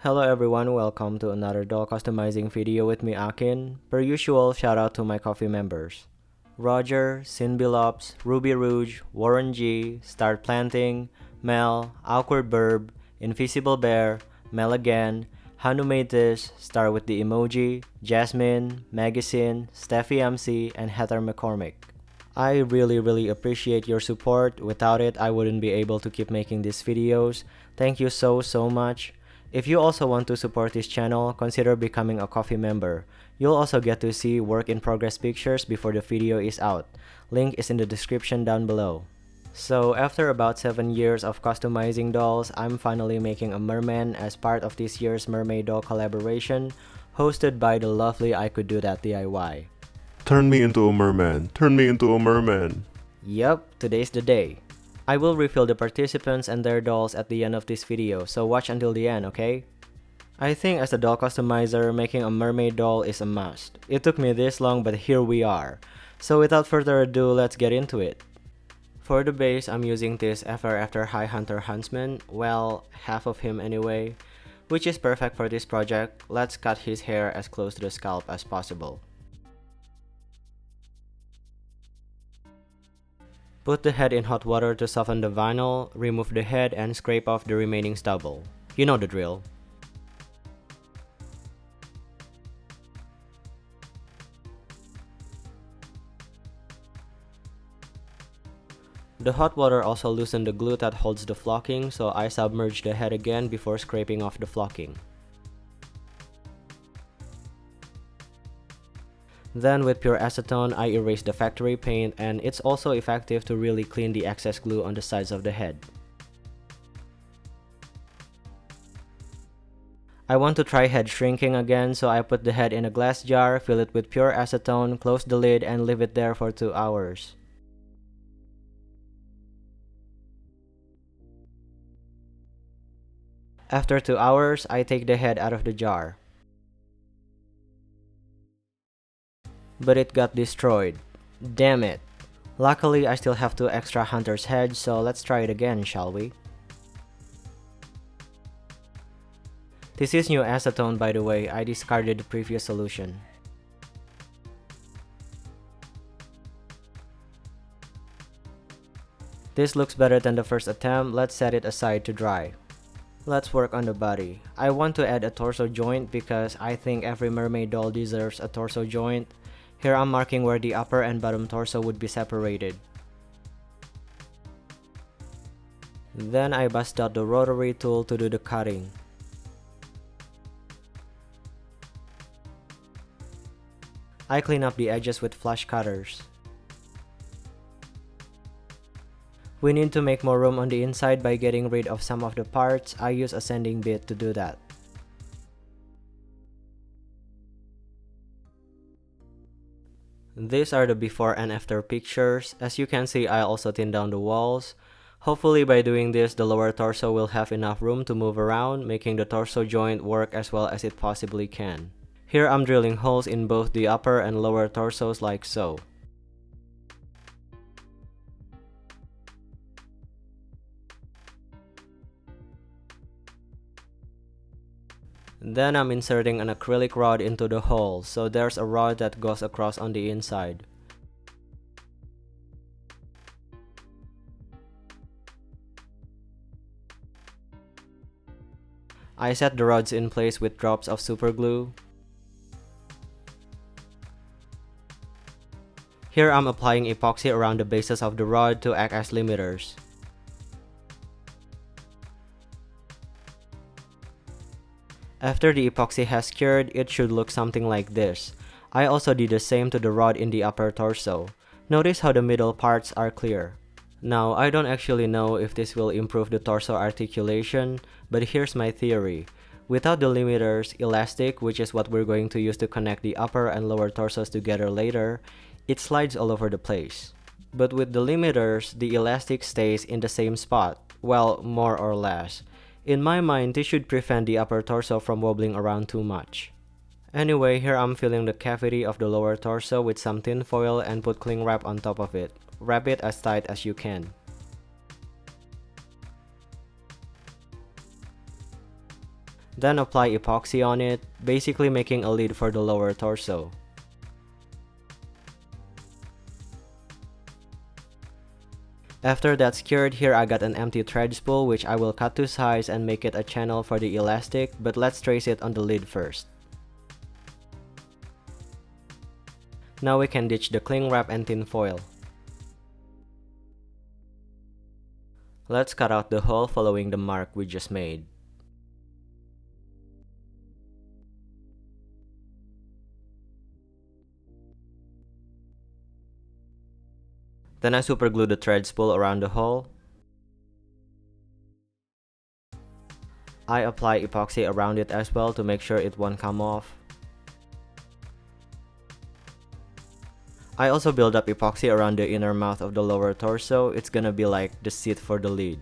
Hello everyone, welcome to another doll customizing video with me Akin. Per usual, shout out to my coffee members. Roger, Sinbilops, Ruby Rouge, Warren G, Start Planting, Mel, Awkward Burb, Invisible Bear, Mel Again, Hanumatis, Star with the Emoji, Jasmine, Magazine, Steffi MC, and Heather McCormick. I really appreciate your support. Without it, I wouldn't be able to keep making these videos. Thank you so much. If you also want to support this channel, consider becoming a coffee member. You'll also get to see work in progress pictures before the video is out. Link is in the description down below. So after about 7 years of customizing dolls, I'm finally making a merman as part of this year's Mermay doll collaboration, hosted by the lovely I Could Do That DIY. Turn me into a merman. Turn me into a merman. Yup, today's the day. I will reveal the participants and their dolls at the end of this video, so watch until the end, okay? I think as a doll customizer, making a mermaid doll is a must. It took me this long, but here we are. So without further ado, let's get into it. For the base, I'm using this Ever After High Hunter Huntsman, well, half of him anyway, which is perfect for this project. Let's cut his hair as close to the scalp as possible. Put the head in hot water to soften the vinyl, remove the head and scrape off the remaining stubble. You know the drill. The hot water also loosened the glue that holds the flocking, so I submerged the head again before scraping off the flocking. Then with pure acetone, I erased the factory paint, and it's also effective to really clean the excess glue on the sides of the head. I want to try head shrinking again, so I put the head in a glass jar, fill it with pure acetone, close the lid, and leave it there for 2 hours. After 2 hours, I take the head out of the jar. But it got destroyed. Damn it. Luckily, I still have 2 extra hunter's heads, so let's try it again, shall we? This is new acetone, by the way. I discarded the previous solution. This looks better than the first attempt. Let's set it aside to dry. Let's work on the body. I want to add a torso joint because I think every mermaid doll deserves a torso joint. Here I'm marking where the upper and bottom torso would be separated. Then I bust out the rotary tool to do the cutting. I clean up the edges with flush cutters. We need to make more room on the inside by getting rid of some of the parts. I use a sanding bit to do that. These are the before and after pictures. As you can see, I also thinned down the walls. Hopefully by doing this, the lower torso will have enough room to move around, making the torso joint work as well as it possibly can. Here I'm drilling holes in both the upper and lower torsos like so. Then I'm inserting an acrylic rod into the hole, so there's a rod that goes across on the inside. I set the rods in place with drops of super glue. Here I'm applying epoxy around the bases of the rod to act as limiters. After the epoxy has cured, it should look something like this. I also did the same to the rod in the upper torso. Notice how the middle parts are clear. Now, I don't actually know if this will improve the torso articulation, but here's my theory. Without the limiters, elastic, which is what we're going to use to connect the upper and lower torsos together later, it slides all over the place. But with the limiters, the elastic stays in the same spot, well, more or less. In my mind, this should prevent the upper torso from wobbling around too much. Anyway, here I'm filling the cavity of the lower torso with some tin foil and put cling wrap on top of it. Wrap it as tight as you can. Then apply epoxy on it, basically making a lid for the lower torso. After that's cured, here I got an empty thread spool which I will cut to size and make it a channel for the elastic, but let's trace it on the lid first. Now we can ditch the cling wrap and tin foil. Let's cut out the hole following the mark we just made. Then I super glue the thread spool around the hole. I apply epoxy around it as well to make sure it won't come off. I also build up epoxy around the inner mouth of the lower torso. It's gonna be like the seat for the lid.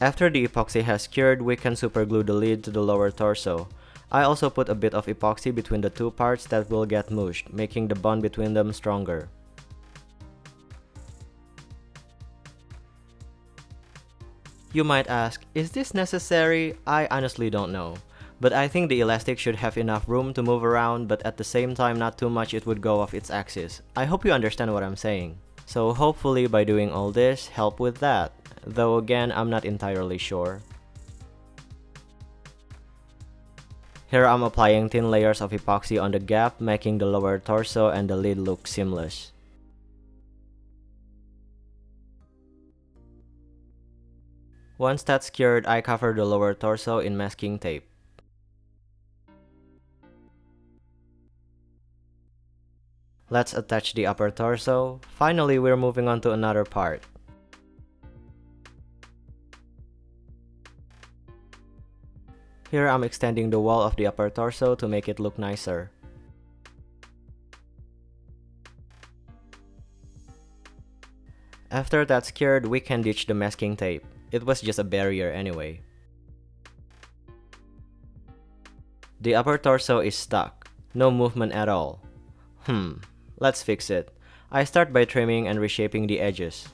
After the epoxy has cured, we can super glue the lid to the lower torso. I also put a bit of epoxy between the two parts that will get mushed, making the bond between them stronger. You might ask, is this necessary? I honestly don't know. But I think the elastic should have enough room to move around, but at the same time not too much it would go off its axis. I hope you understand what I'm saying. So hopefully by doing all this, help with that. Though again, I'm not entirely sure. Here I'm applying thin layers of epoxy on the gap, making the lower torso and the lid look seamless. Once that's cured, I cover the lower torso in masking tape. Let's attach the upper torso. Finally, we're moving on to another part. Here I'm extending the wall of the upper torso to make it look nicer. After that's cured, we can ditch the masking tape. It was just a barrier anyway. The upper torso is stuck. No movement at all. Let's fix it. I start by trimming and reshaping the edges.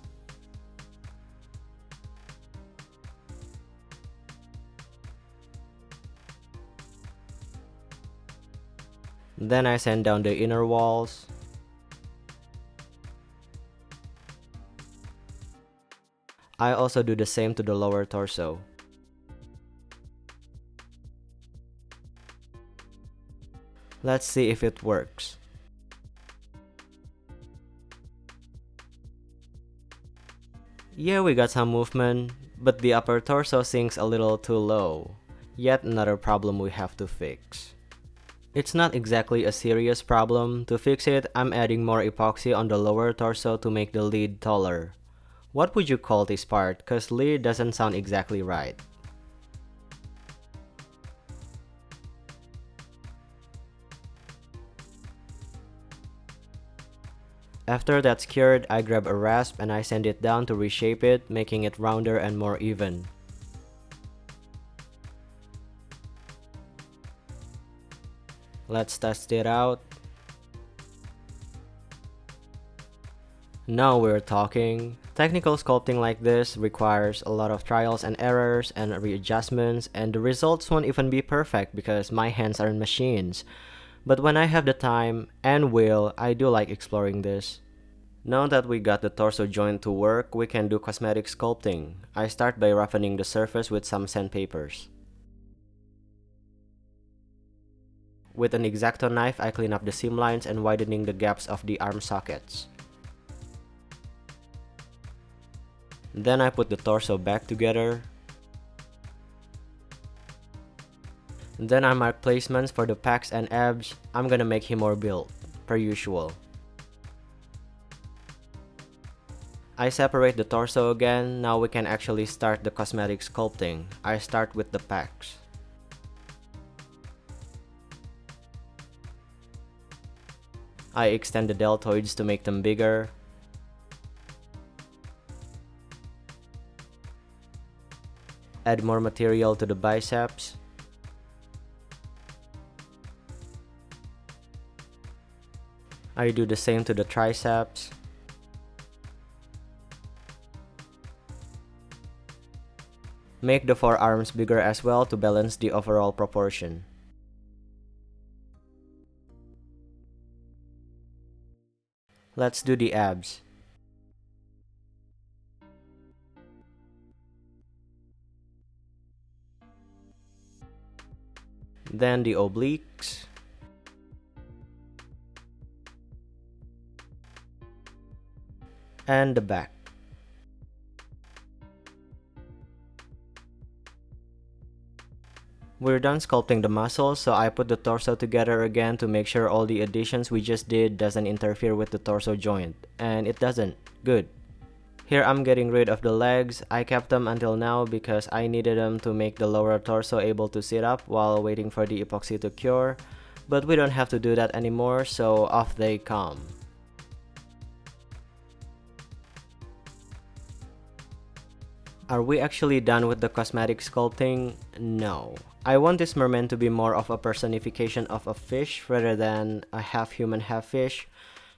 Then I sand down the inner walls. I also do the same to the lower torso. Let's see if it works. Yeah, we got some movement, but the upper torso sinks a little too low. Yet another problem we have to fix. It's not exactly a serious problem. To fix it, I'm adding more epoxy on the lower torso to make the lid taller. What would you call this part? Cause lid doesn't sound exactly right. After that's cured, I grab a rasp and I sand it down to reshape it, making it rounder and more even. Let's test it out. Now we're talking. Technical sculpting like this requires a lot of trials and errors and readjustments, and the results won't even be perfect because my hands are machines. But when I have the time and will, I do like exploring this. Now that we got the torso joint to work, we can do cosmetic sculpting. I start by roughening the surface with some sandpapers. With an X-Acto knife, I clean up the seam lines and widening the gaps of the arm sockets. Then I put the torso back together. Then I mark placements for the pecs and abs. I'm gonna make him more built, per usual. I separate the torso again. Now we can actually start the cosmetic sculpting. I start with the pecs. I extend the deltoids to make them bigger. Add more material to the biceps. I do the same to the triceps. Make the forearms bigger as well to balance the overall proportion. Let's do the abs. Then the obliques. And the back. We're done sculpting the muscles, so I put the torso together again to make sure all the additions we just did doesn't interfere with the torso joint. And it doesn't. Good. Here I'm getting rid of the legs. I kept them until now because I needed them to make the lower torso able to sit up while waiting for the epoxy to cure. But we don't have to do that anymore, so off they come. Are we actually done with the cosmetic sculpting? No. I want this merman to be more of a personification of a fish rather than a half human, half fish.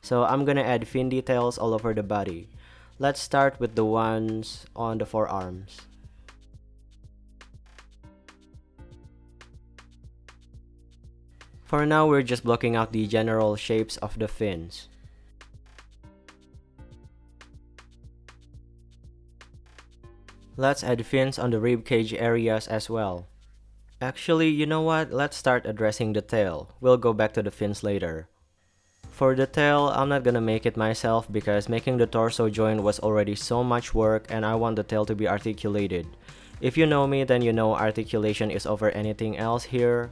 So I'm gonna add fin details all over the body. Let's start with the ones on the forearms. For now, we're just blocking out the general shapes of the fins. Let's add fins on the rib cage areas as well. Actually, you know what? Let's start addressing the tail. We'll go back to the fins later. For the tail, I'm not gonna make it myself because making the torso joint was already so much work and I want the tail to be articulated. If you know me, then you know articulation is over anything else here.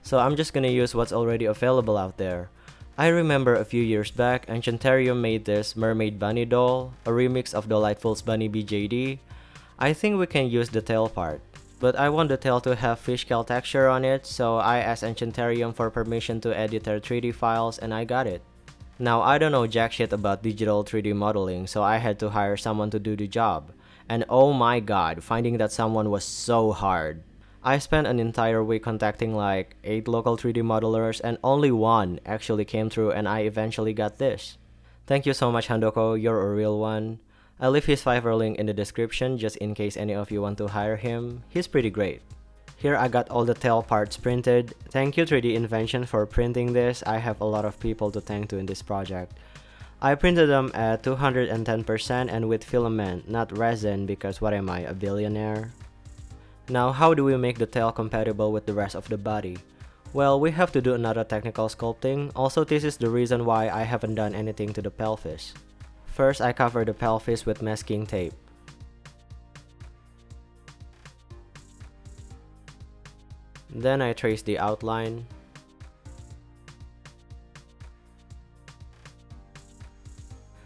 So I'm just gonna use what's already available out there. I remember a few years back, Enchantarium made this mermaid bunny doll, a remix of Delightful's Bunny BJD. I think we can use the tail part, but I want the tail to have fishtail texture on it, so I asked Enchantarium for permission to edit their 3D files and I got it. Now I don't know jack shit about digital 3D modeling, so I had to hire someone to do the job. And oh my god, finding that someone was so hard. I spent an entire week contacting like 8 local 3D modelers and only one actually came through and I eventually got this. Thank you so much Handoko, you're a real one. I'll leave his Fiverr link in the description just in case any of you want to hire him. He's pretty great. Here I got all the tail parts printed. Thank you 3D Invention for printing this. I have a lot of people to thank to in this project. I printed them at 210% and with filament, not resin because what am I, a billionaire? Now how do we make the tail compatible with the rest of the body? Well, we have to do another technical sculpting. Also, this is the reason why I haven't done anything to the pelvis. First, I cover the pelvis with masking tape. Then I trace the outline.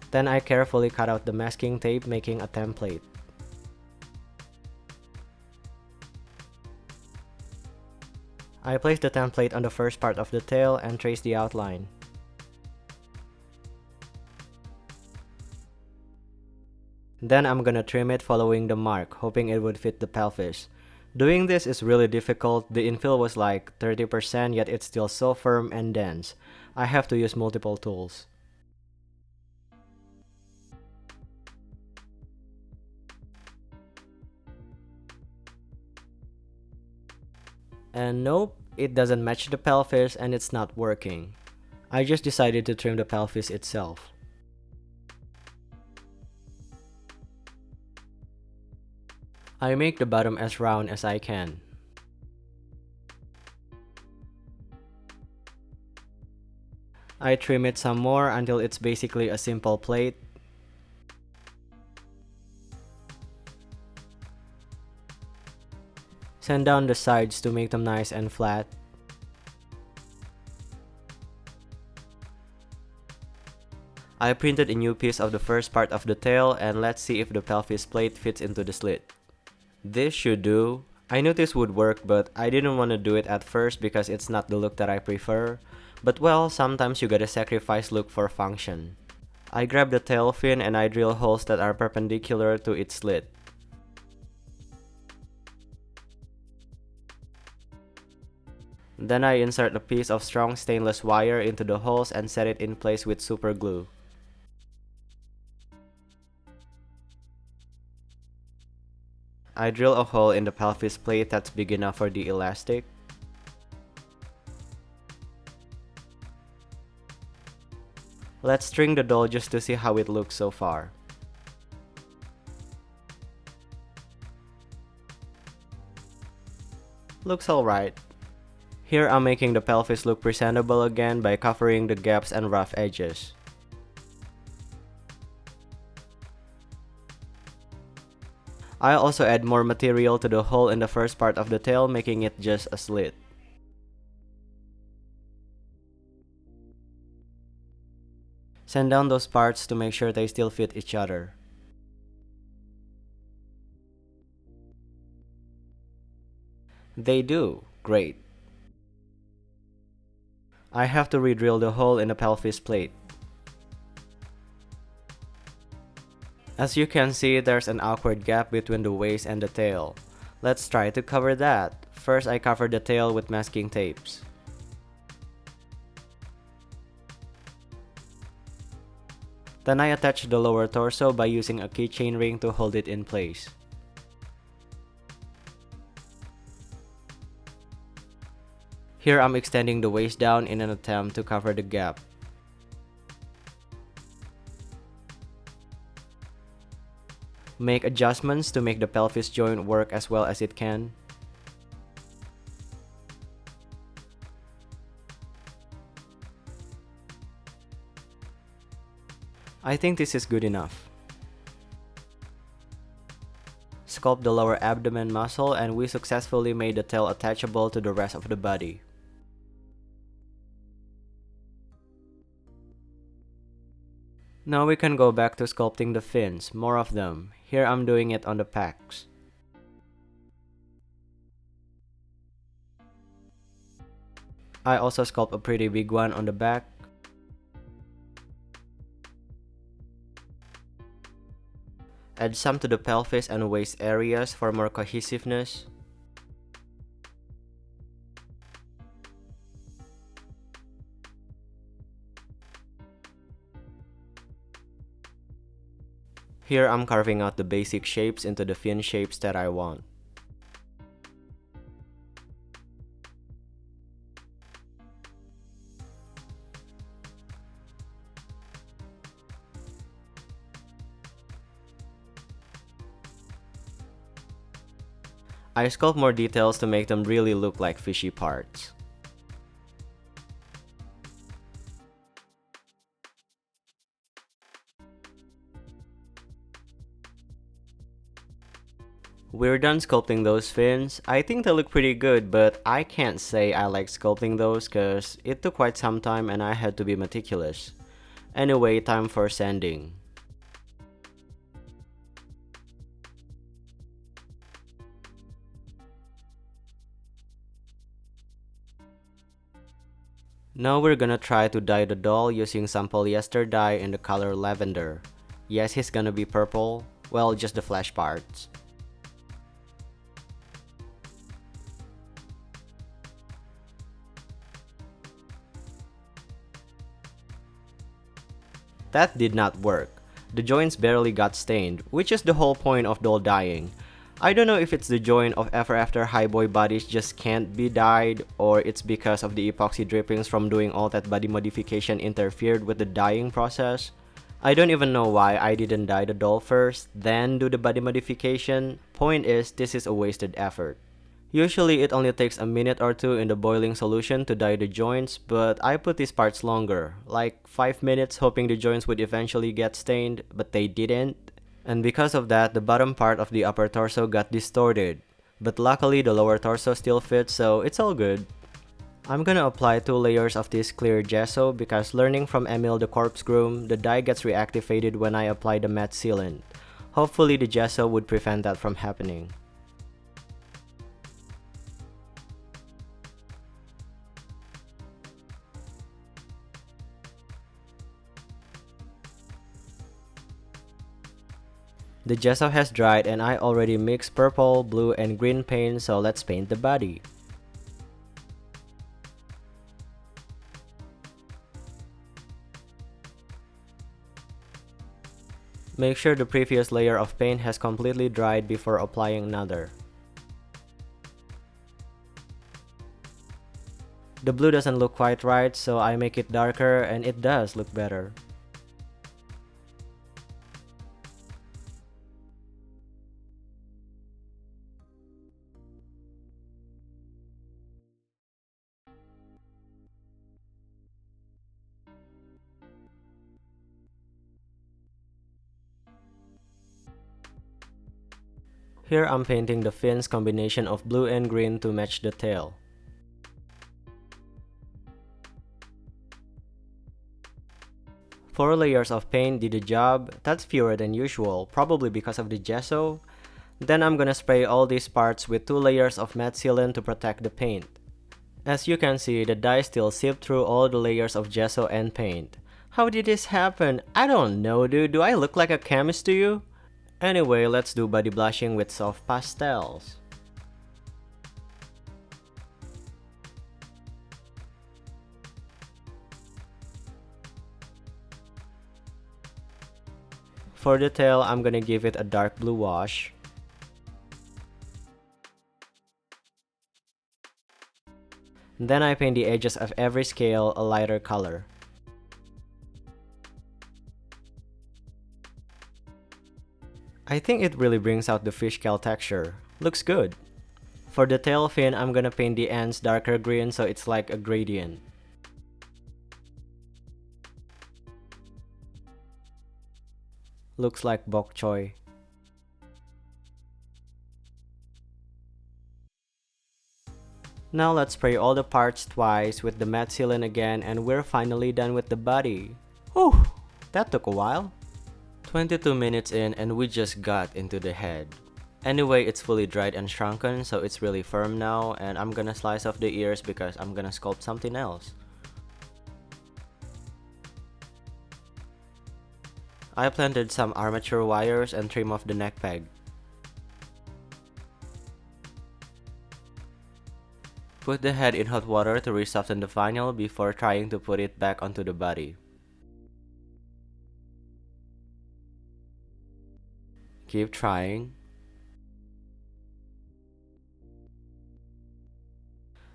Then I carefully cut out the masking tape, making a template. I place the template on the first part of the tail and trace the outline. Then I'm gonna trim it following the mark, hoping it would fit the pelvis. Doing this is really difficult. The infill was like 30%, yet it's still so firm and dense. I have to use multiple tools. And nope, it doesn't match the pelvis and it's not working. I just decided to trim the pelvis itself. I make the bottom as round as I can. I trim it some more until it's basically a simple plate. Sand down the sides to make them nice and flat. I printed a new piece of the first part of the tail and let's see if the pelvis plate fits into the slit. This should do. I knew this would work but I didn't want to do it at first because it's not the look that I prefer. But well, sometimes you gotta sacrifice look for function. I grab the tail fin and I drill holes that are perpendicular to its slit. Then I insert a piece of strong stainless wire into the holes and set it in place with super glue. I drill a hole in the pelvis plate that's big enough for the elastic. Let's string the doll just to see how it looks so far. Looks alright. Here I'm making the pelvis look presentable again by covering the gaps and rough edges. I also add more material to the hole in the first part of the tail, making it just a slit. Sand down those parts to make sure they still fit each other. They do. Great. I have to re-drill the hole in the pelvis plate. As you can see, there's an awkward gap between the waist and the tail. Let's try to cover that. First, I cover the tail with masking tapes. Then I attach the lower torso by using a keychain ring to hold it in place. Here I'm extending the waist down in an attempt to cover the gap. Make adjustments to make the pelvis joint work as well as it can. I think this is good enough. Sculpt the lower abdomen muscle and we successfully made the tail attachable to the rest of the body. Now we can go back to sculpting the fins, more of them. Here I'm doing it on the pecs. I also sculpt a pretty big one on the back. Add some to the pelvis and waist areas for more cohesiveness. Here I'm carving out the basic shapes into the fin shapes that I want. I sculpt more details to make them really look like fishy parts. We're done sculpting those fins. I think they look pretty good, but I can't say I like sculpting those cause it took quite some time and I had to be meticulous. Anyway, time for sanding. Now we're gonna try to dye the doll using some polyester dye in the color lavender. Yes, he's gonna be purple. Well, just the flesh parts. That did not work. The joints barely got stained, which is the whole point of doll dyeing. I don't know if it's the joint of ever after high boy bodies just can't be dyed, or it's because of the epoxy drippings from doing all that body modification interfered with the dyeing process. I don't even know why I didn't dye the doll first, then do the body modification. Point is, this is a wasted effort. Usually it only takes a minute or two in the boiling solution to dye the joints, but I put these parts longer, like 5 minutes, hoping the joints would eventually get stained, but they didn't. And because of that, the bottom part of the upper torso got distorted. But luckily the lower torso still fits, so it's all good. I'm gonna apply 2 layers of this clear gesso because learning from Emil the corpse groom, the dye gets reactivated when I apply the matte sealant. Hopefully the gesso would prevent that from happening. The gesso has dried and I already mixed purple, blue, and green paint, so let's paint the body. Make sure the previous layer of paint has completely dried before applying another. The blue doesn't look quite right, so I make it darker and it does look better. Here I'm painting the fin's combination of blue and green to match the tail. Four layers of paint did the job. That's fewer than usual, probably because of the gesso. Then I'm gonna spray all these parts with 2 layers of matte sealant to protect the paint. As you can see, the dye still seeped through all the layers of gesso and paint. How did this happen? I don't know, dude. Do I look like a chemist to you? Anyway, let's do body blushing with soft pastels. For the tail, I'm gonna give it a dark blue wash. Then I paint the edges of every scale a lighter color. I think it really brings out the fish scale texture. Looks good. For the tail fin, I'm gonna paint the ends darker green so it's like a gradient. Looks like bok choy. Now let's spray all the parts twice with the matte sealant again and we're finally done with the body. Whew, that took a while. 22 minutes in and we just got into the head. Anyway, it's fully dried and shrunken, so it's really firm now, and I'm gonna slice off the ears because I'm gonna sculpt something else. I planted some armature wires and trim off the neck peg. Put the head in hot water to re-soften the vinyl before trying to put it back onto the body. Keep trying.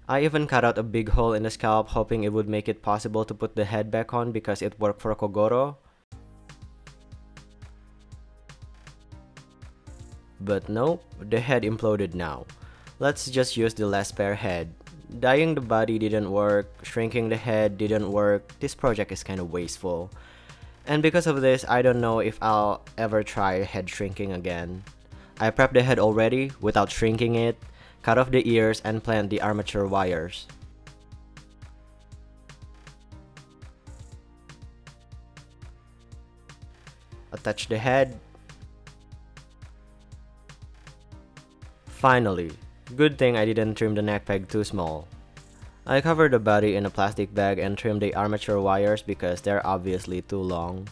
I even cut out a big hole in the scalp hoping it would make it possible to put the head back on because it worked for Kogoro. But nope, the head imploded now. Let's just use the last spare head. Dyeing the body didn't work, shrinking the head didn't work. This project is kinda wasteful. And because of this, I don't know if I'll ever try head shrinking again. I prepped the head already without shrinking it, cut off the ears and plant the armature wires. Attach the head. Finally, good thing I didn't trim the neck peg too small. I covered the body in a plastic bag and trimmed the armature wires because they're obviously too long.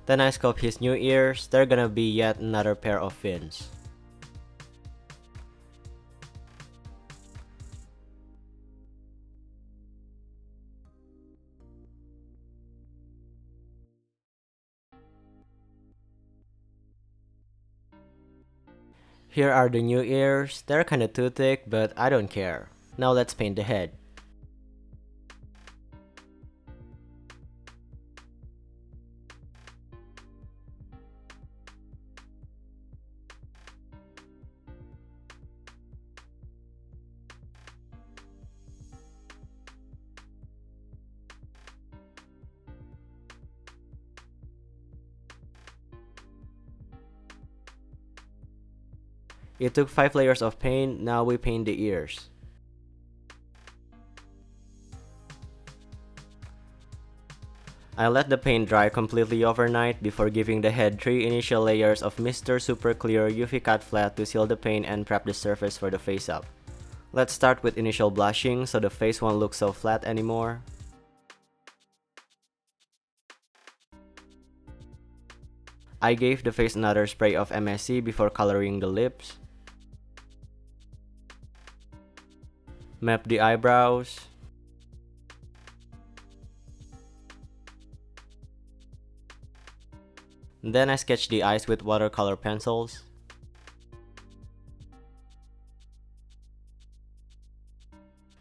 Then I sculpt his new ears. They're gonna be yet another pair of fins. Here are the new ears. They're kinda too thick, but I don't care. Now let's paint the head. It took 5 layers of paint, now we paint the ears. I let the paint dry completely overnight before giving the head 3 initial layers of Mr. Super Clear UV Cut Flat to seal the paint and prep the surface for the face up. Let's start with initial blushing so the face won't look so flat anymore. I gave the face another spray of MSC before coloring the lips. Map the eyebrows. Then I sketch the eyes with watercolor pencils.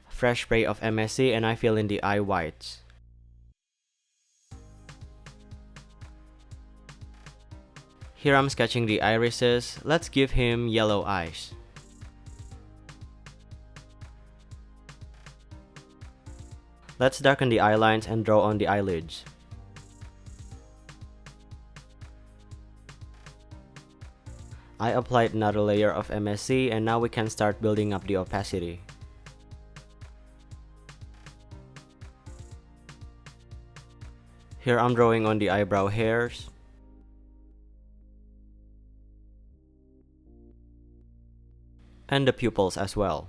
Fresh spray of MSC and I fill in the eye whites. Here I'm sketching the irises. Let's give him yellow eyes. Let's darken the eye lines and draw on the eyelids. I applied another layer of MSC and now we can start building up the opacity. Here I'm drawing on the eyebrow hairs. And the pupils as well.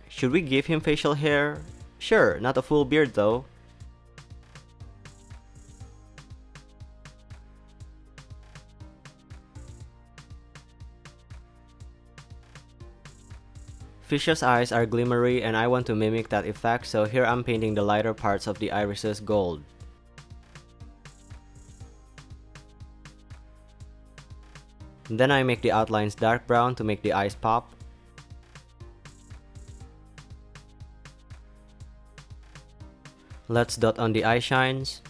Should we give him facial hair? Sure, not a full beard though. Fish's eyes are glimmery and I want to mimic that effect, so here I'm painting the lighter parts of the irises gold. Then I make the outlines dark brown to make the eyes pop. Let's dot on the eye shines.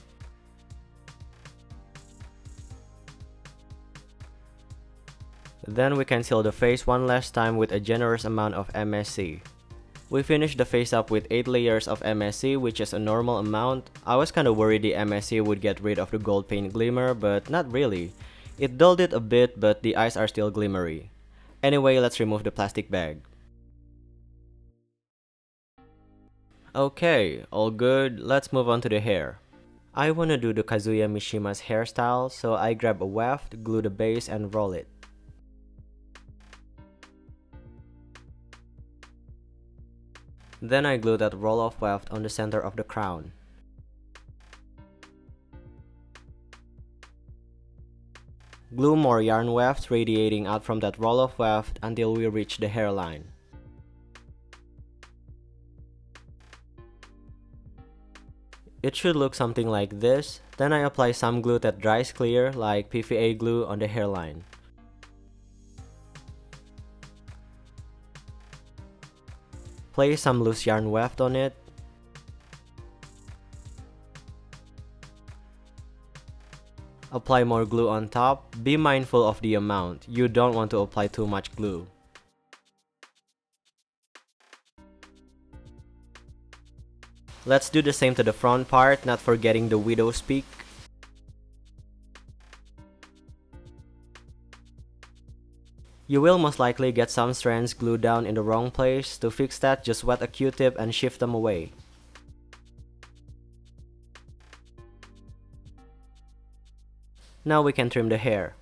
Then we can seal the face one last time with a generous amount of MSC. We finished the face up with 8 layers of MSC, which is a normal amount. I was kinda worried the MSC would get rid of the gold paint glimmer, but not really. It dulled it a bit, but the eyes are still glimmery. Anyway, let's remove the plastic bag. Okay, all good, let's move on to the hair. I wanna do the Kazuya Mishima's hairstyle, so I grab a weft, glue the base, and roll it. Then I glue that roll of weft on the center of the crown. Glue more yarn wefts radiating out from that roll of weft until we reach the hairline. It should look something like this. Then I apply some glue that dries clear like PVA glue on the hairline. Place some loose yarn weft on it. Apply more glue on top. Be mindful of the amount. You don't want to apply too much glue. Let's do the same to the front part, not forgetting the widow's peak. You will most likely get some strands glued down in the wrong place. To fix that, just wet a Q-tip and shift them away. Now we can trim the hair.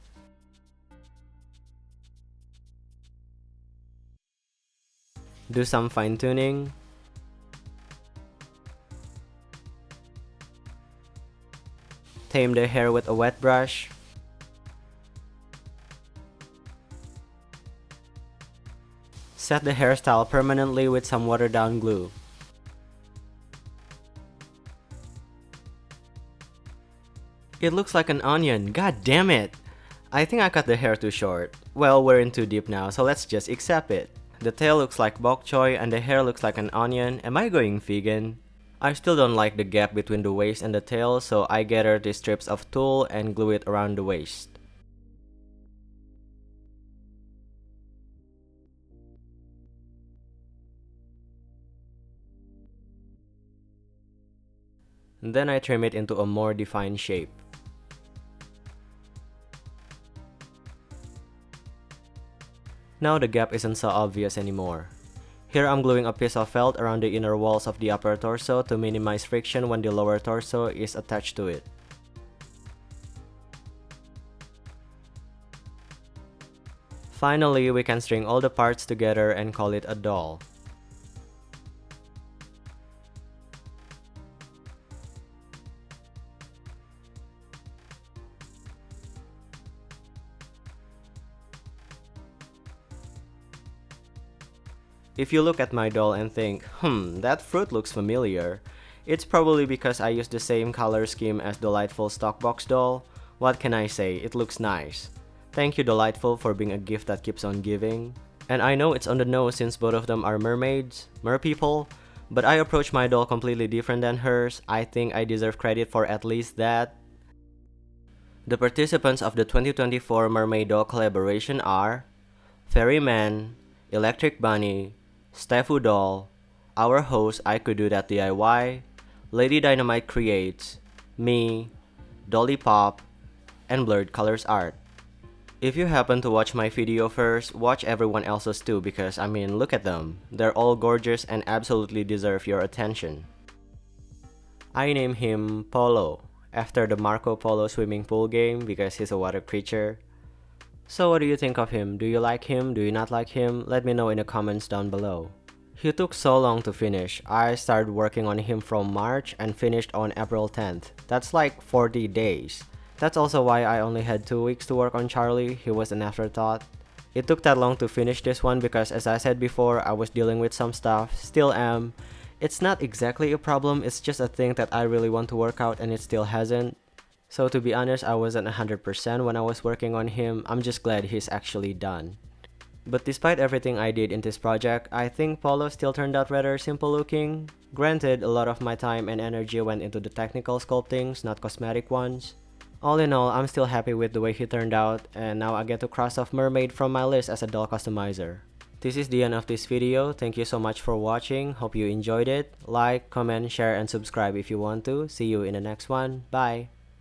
Do some fine tuning. Tame the hair with a wet brush. Set the hairstyle permanently with some watered down glue. It looks like an onion, god damn it! I think I cut the hair too short. Well, we're in too deep now, so let's just accept it. The tail looks like bok choy and the hair looks like an onion. Am I going vegan? I still don't like the gap between the waist and the tail, so I gather these strips of tulle and glue it around the waist. Then I trim it into a more defined shape. Now the gap isn't so obvious anymore. Here I'm gluing a piece of felt around the inner walls of the upper torso to minimize friction when the lower torso is attached to it. Finally, we can string all the parts together and call it a doll. If you look at my doll and think, that fruit looks familiar, it's probably because I used the same color scheme as Delightful Stockbox doll. What can I say, it looks nice. Thank you Delightful for being a gift that keeps on giving. And I know it's on the nose since both of them are mermaids, merpeople, but I approach my doll completely different than hers. I think I deserve credit for at least that. The participants of the 2024 Mermay doll collaboration are Ferryman, Electric Bunny, Stefu Doll, our host I Could Do That DIY, Lady Dynamite Creates, me, Dolly Pop, and Blurred Colors Art. If you happen to watch my video first, watch everyone else's too because I mean look at them. They're all gorgeous and absolutely deserve your attention. I name him Polo, after the Marco Polo swimming pool game because he's a water creature. So what do you think of him? Do you like him? Do you not like him? Let me know in the comments down below. He took so long to finish. I started working on him from March and finished on April 10th. That's like 40 days. That's also why I only had 2 weeks to work on Charlie. He was an afterthought. It took that long to finish this one because as I said before, I was dealing with some stuff, still am. It's not exactly a problem, it's just a thing that I really want to work out and it still hasn't. So to be honest, I wasn't 100% when I was working on him. I'm just glad he's actually done. But despite everything I did in this project, I think Polo still turned out rather simple looking. Granted, a lot of my time and energy went into the technical sculptings, not cosmetic ones. All in all, I'm still happy with the way he turned out, and now I get to cross off Mermaid from my list as a doll customizer. This is the end of this video. Thank you so much for watching. Hope you enjoyed it. Like, comment, share, and subscribe if you want to. See you in the next one. Bye!